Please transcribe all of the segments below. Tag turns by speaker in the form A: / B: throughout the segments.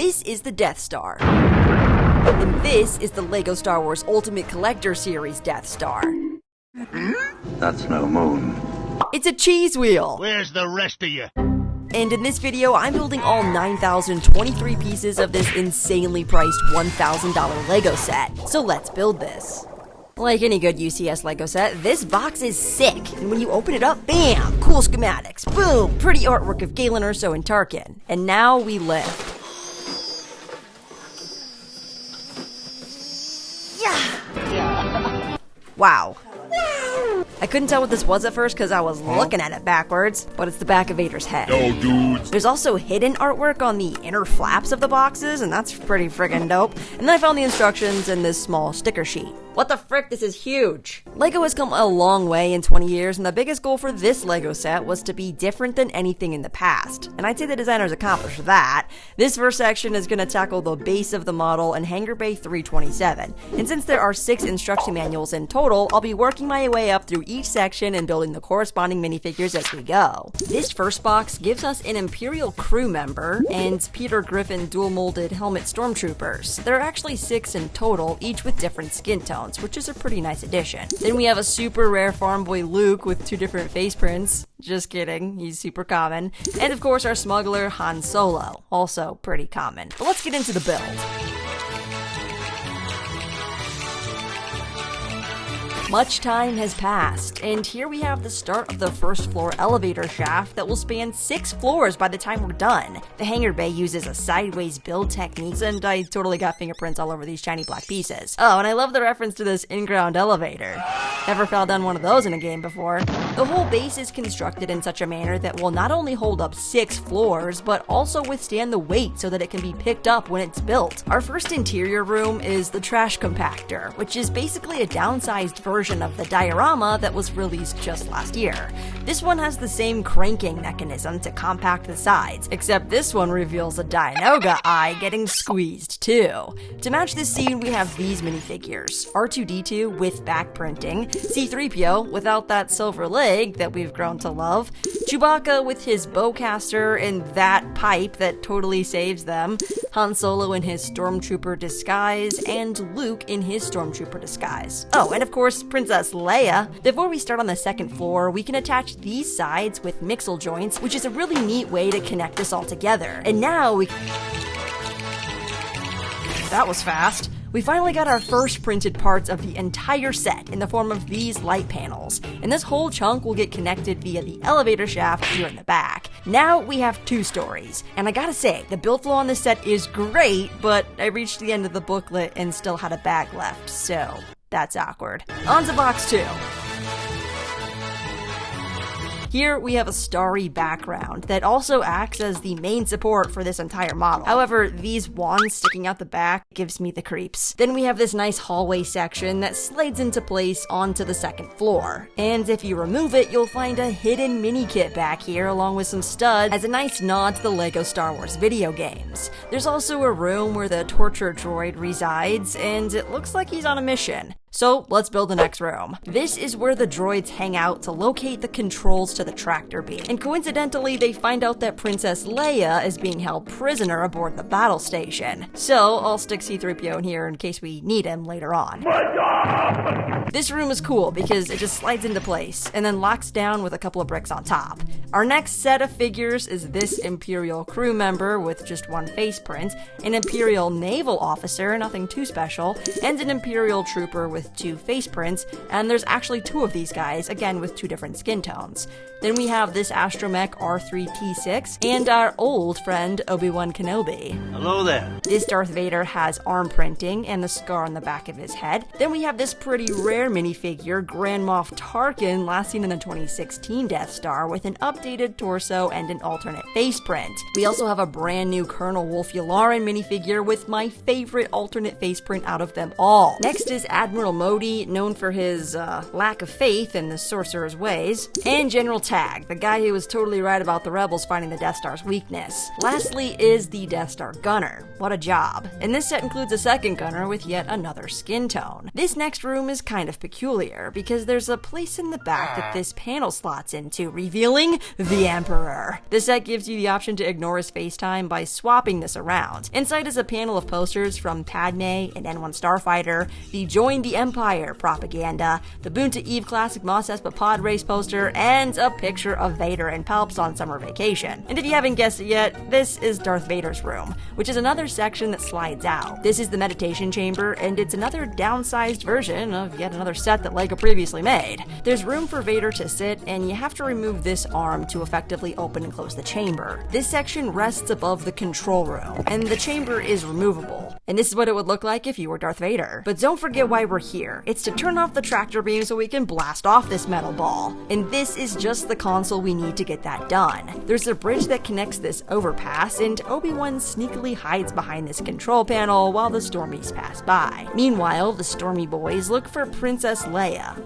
A: This is the Death Star. And this is the LEGO Star Wars Ultimate Collector Series Death Star.
B: That's no moon.
A: It's a cheese wheel!
C: Where's the rest of you?
A: And in this video, I'm building all 9,023 pieces of this insanely priced $1,000 LEGO set. So let's build this. Like any good UCS LEGO set, this box is sick, and when you open it up, bam! Cool schematics, boom! Pretty artwork of Galen, Urso, and Tarkin. And now we lift. Yeah! Wow. I couldn't tell what this was at first because I was looking at it backwards, but it's the back of Vader's head.
C: Yo, dudes.
A: There's also hidden artwork on the inner flaps of the boxes, and that's pretty friggin' dope. And then I found the instructions in this small sticker sheet. What the frick, this is huge! LEGO has come a long way in 20 years, and the biggest goal for this LEGO set was to be different than anything in the past. And I'd say the designers accomplished that. This first section is going to tackle the base of the model and Hangar Bay 327. And since there are 6 instruction manuals in total, I'll be working my way up through each section and building the corresponding minifigures as we go. This first box gives us an Imperial crew member and Peter Griffin dual-molded helmet stormtroopers. There are actually 6 in total, each with different skin tones, which is a pretty nice addition. Then we have a super rare farm boy Luke with 2 different face prints. Just kidding, he's super common. And of course our smuggler Han Solo, also pretty common. But let's get into the build. Much time has passed, and here we have the start of the first floor elevator shaft that will span 6 floors by the time we're done. The hangar bay uses a sideways build technique, and I totally got fingerprints all over these shiny black pieces. Oh, and I love the reference to this in-ground elevator. Never fell down one of those in a game before. The whole base is constructed in such a manner that will not only hold up 6 floors, but also withstand the weight so that it can be picked up when it's built. Our first interior room is the trash compactor, which is basically a downsized version of the diorama that was released just last year. This one has the same cranking mechanism to compact the sides, except this one reveals a Dianoga eye getting squeezed too. To match this scene, we have these minifigures: R2-D2 with back printing, C-3PO without that silver leg that we've grown to love, Chewbacca with his bowcaster and that pipe that totally saves them, Han Solo in his stormtrooper disguise, and Luke in his stormtrooper disguise. Oh, and of course, Princess Leia. Before we start on the second floor, we can attach these sides with mixel joints, which is a really neat way to connect this all together. And now we... That was fast. We finally got our first printed parts of the entire set in the form of these light panels, and this whole chunk will get connected via the elevator shaft here in the back. Now we have 2 stories, and I gotta say, the build flow on this set is great, but I reached the end of the booklet and still had a bag left, so that's awkward. On to box 2. Here we have a starry background that also acts as the main support for this entire model. However, these wands sticking out the back gives me the creeps. Then we have this nice hallway section that slides into place onto the second floor. And if you remove it, you'll find a hidden mini kit back here along with some studs as a nice nod to the LEGO Star Wars video games. There's also a room where the torture droid resides, and it looks like he's on a mission. So let's build the next room. This is where the droids hang out to locate the controls to the tractor beam. And coincidentally, they find out that Princess Leia is being held prisoner aboard the battle station. So I'll stick C-3PO in here in case we need him later on. This room is cool because it just slides into place and then locks down with a couple of bricks on top. Our next set of figures is this Imperial crew member with just 1 face print, an Imperial naval officer, nothing too special, and an Imperial trooper with 2 face prints, and there's actually 2 of these guys, again with 2 different skin tones. Then we have this astromech R3-T6, and our old friend Obi-Wan Kenobi.
C: Hello there.
A: This Darth Vader has arm printing and the scar on the back of his head. Then we have this pretty rare minifigure, Grand Moff Tarkin, last seen in the 2016 Death Star, with an updated torso and an alternate face print. We also have a brand new Colonel Wolf Yularen minifigure with my favorite alternate face print out of them all. Next is Admiral Admiral Modi, known for his lack of faith in the sorcerer's ways, and General Tag, the guy who was totally right about the rebels finding the Death Star's weakness. Lastly is the Death Star gunner. What a job. And this set includes a second gunner with yet another skin tone. This next room is kind of peculiar because there's a place in the back that this panel slots into, revealing the Emperor. This set gives you the option to ignore his FaceTime by swapping this around. Inside is a panel of posters from Padme and N1 Starfighter, the Join the Empire propaganda, the Boonta Eve Classic Mos Espa Pod Race poster, and a picture of Vader and Palps on summer vacation. And if you haven't guessed it yet, this is Darth Vader's room, which is another section that slides out. This is the meditation chamber, and it's another downsized version of yet another set that LEGO previously made. There's room for Vader to sit, and you have to remove this arm to effectively open and close the chamber. This section rests above the control room, and the chamber is removable. And this is what it would look like if you were Darth Vader. But don't forget why we're here. It's to turn off the tractor beam so we can blast off this metal ball. And this is just the console we need to get that done. There's a bridge that connects this overpass, and Obi-Wan sneakily hides behind this control panel while the Stormies pass by. Meanwhile, the Stormy boys look for Princess Leia.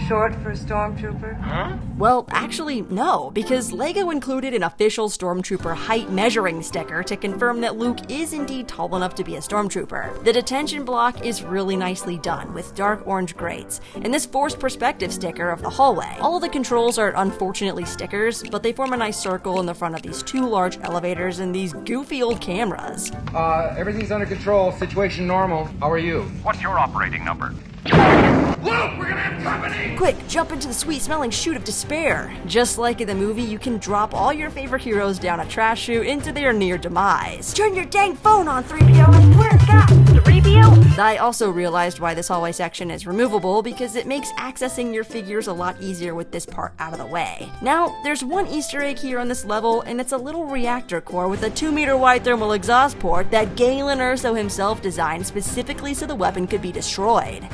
D: Short for a stormtrooper?
C: Huh?
A: Well, actually, no, because LEGO included an official Stormtrooper height measuring sticker to confirm that Luke is indeed tall enough to be a Stormtrooper. The detention block is really nicely done, with dark orange grates, and this forced perspective sticker of the hallway. All of the controls are unfortunately stickers, but they form a nice circle in the front of these two large elevators and these goofy old cameras.
E: Everything's under control, situation normal. How are you?
B: What's your operating number?
C: Luke, we're gonna have company!
A: Quick, jump into the sweet-smelling chute of despair. Just like in the movie, you can drop all your favorite heroes down a trash chute into their near demise. Turn your dang phone on, 3PO, I swear to God! 3PO? I also realized why this hallway section is removable, because it makes accessing your figures a lot easier with this part out of the way. Now, there's one Easter egg here on this level, and it's a little reactor core with a 2-meter wide thermal exhaust port that Galen Erso himself designed specifically so the weapon could be destroyed.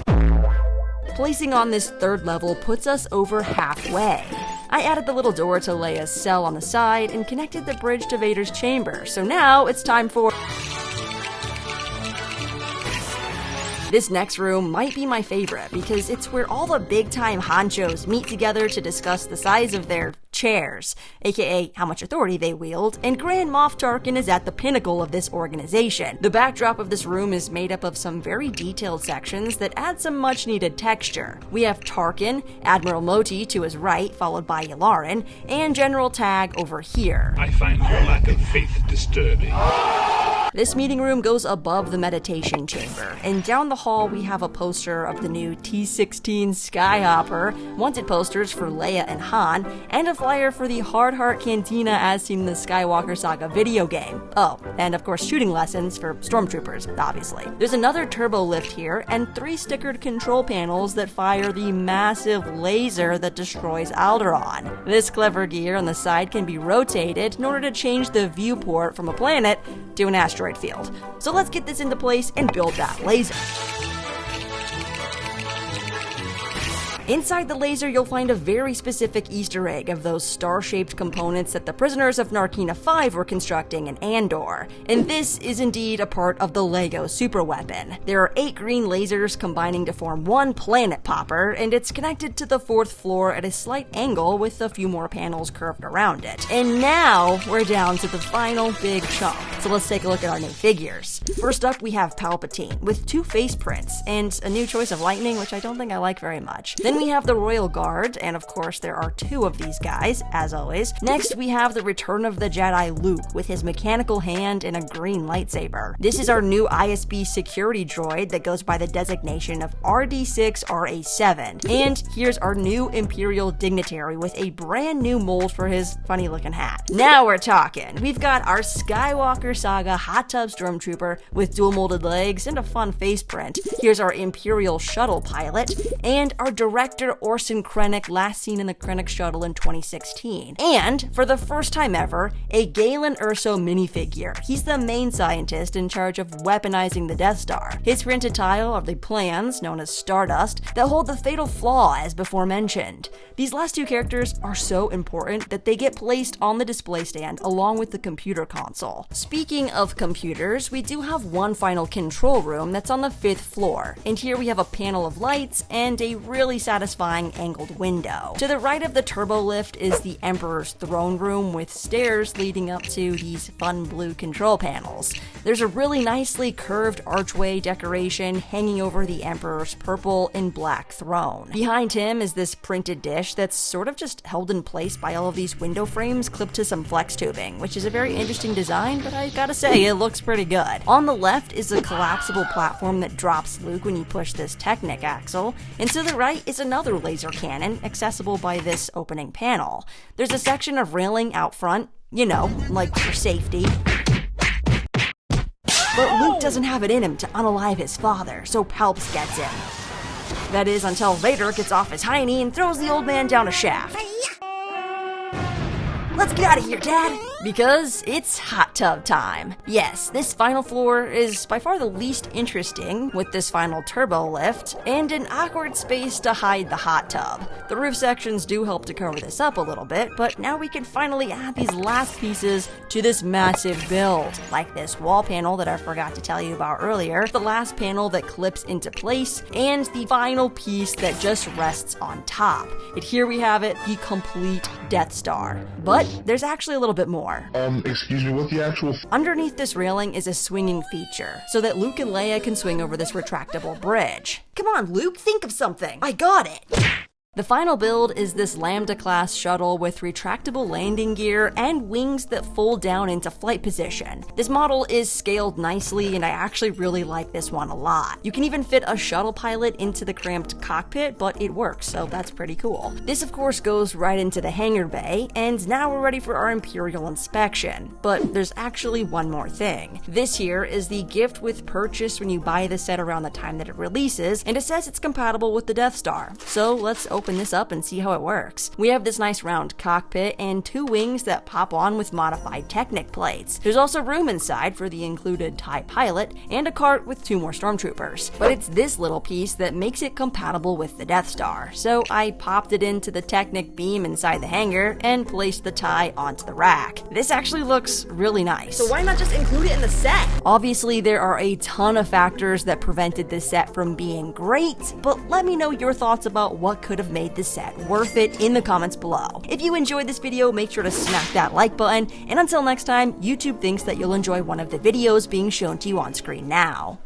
A: Placing on this third level puts us over halfway. I added the little door to Leia's cell on the side and connected the bridge to Vader's chamber, so now it's time for... This next room might be my favorite because it's where all the big-time honchos meet together to discuss the size of their chairs, aka how much authority they wield, and Grand Moff Tarkin is at the pinnacle of this organization. The backdrop of this room is made up of some very detailed sections that add some much-needed texture. We have Tarkin, Admiral Moti to his right, followed by Yularen, and General Tag over here.
C: I find your lack of faith disturbing.
A: This meeting room goes above the meditation chamber, and down the hall we have a poster of the new T-16 Skyhopper, wanted posters for Leia and Han, and a flyer for the Hard Heart Cantina as seen in the Skywalker Saga video game. Oh, and of course shooting lessons for stormtroopers, obviously. There's another turbo lift here, and 3 stickered control panels that fire the massive laser that destroys Alderaan. This clever gear on the side can be rotated in order to change the viewport from a planet to an asteroid field. So let's get this into place and build that laser. Inside the laser, you'll find a very specific Easter egg of those star-shaped components that the prisoners of Narkina 5 were constructing in Andor. And this is indeed a part of the LEGO superweapon. There are 8 green lasers combining to form one planet popper, and it's connected to the 4th floor at a slight angle with a few more panels curved around it. And now, we're down to the final big chunk. So let's take a look at our new figures. First up, we have Palpatine, with 2 face prints, and a new choice of lightning, which I don't think I like very much. Then we have the Royal Guard, and of course there are 2 of these guys, as always. Next, we have the Return of the Jedi Luke, with his mechanical hand and a green lightsaber. This is our new ISB security droid that goes by the designation of RD6RA7. And here's our new Imperial dignitary with a brand new mold for his funny looking hat. Now we're talking. We've got our Skywalker Saga Hot Tub Stormtrooper with dual molded legs and a fun face print. Here's our Imperial shuttle pilot, and our direct director Orson Krennic, last seen in the Krennic shuttle in 2016. And, for the first time ever, a Galen Erso minifigure. He's the main scientist in charge of weaponizing the Death Star. His printed tile are the plans, known as Stardust, that hold the fatal flaw as before mentioned. These last two characters are so important that they get placed on the display stand along with the computer console. Speaking of computers, we do have one final control room that's on the 5th floor, and here we have a panel of lights and a really satisfying angled window. To the right of the turbo lift is the Emperor's throne room with stairs leading up to these fun blue control panels. There's a really nicely curved archway decoration hanging over the Emperor's purple and black throne. Behind him is this printed dish that's sort of just held in place by all of these window frames clipped to some flex tubing, which is a very interesting design, but I gotta say, it looks pretty good. On the left is a collapsible platform that drops Luke when you push this Technic axle, and to the right is another laser cannon, accessible by this opening panel. There's a section of railing out front, you know, like for safety. But Luke doesn't have it in him to unalive his father, so Palps gets him. That is, until Vader gets off his hiney and throws the old man down a shaft. Let's get out of here, Dad! Because it's hot tub time. Yes, this final floor is by far the least interesting, with this final turbo lift, and an awkward space to hide the hot tub. The roof sections do help to cover this up a little bit, but now we can finally add these last pieces to this massive build, like this wall panel that I forgot to tell you about earlier, the last panel that clips into place, and the final piece that just rests on top. And here we have it, the complete Death Star. But there's actually a little bit more.
F: Excuse me, what the actual...
A: Underneath this railing is a swinging feature, so that Luke and Leia can swing over this retractable bridge. Come on, Luke, think of something! I got it! The final build is this Lambda-class shuttle with retractable landing gear and wings that fold down into flight position. This model is scaled nicely, and I actually really like this one a lot. You can even fit a shuttle pilot into the cramped cockpit, but it works, so that's pretty cool. This, of course, goes right into the hangar bay, and now we're ready for our Imperial inspection. But there's actually one more thing. This here is the gift with purchase when you buy the set around the time that it releases, and it says it's compatible with the Death Star. So let's open this up and see how it works. We have this nice round cockpit and two wings that pop on with modified Technic plates. There's also room inside for the included TIE pilot and a cart with 2 more stormtroopers. But it's this little piece that makes it compatible with the Death Star, so I popped it into the Technic beam inside the hangar and placed the TIE onto the rack. This actually looks really nice.
G: So why not just include it in the set?
A: Obviously, there are a ton of factors that prevented this set from being great, but let me know your thoughts about what could have made this set worth it in the comments below. If you enjoyed this video, make sure to smack that like button, and until next time, YouTube thinks that you'll enjoy one of the videos being shown to you on screen now.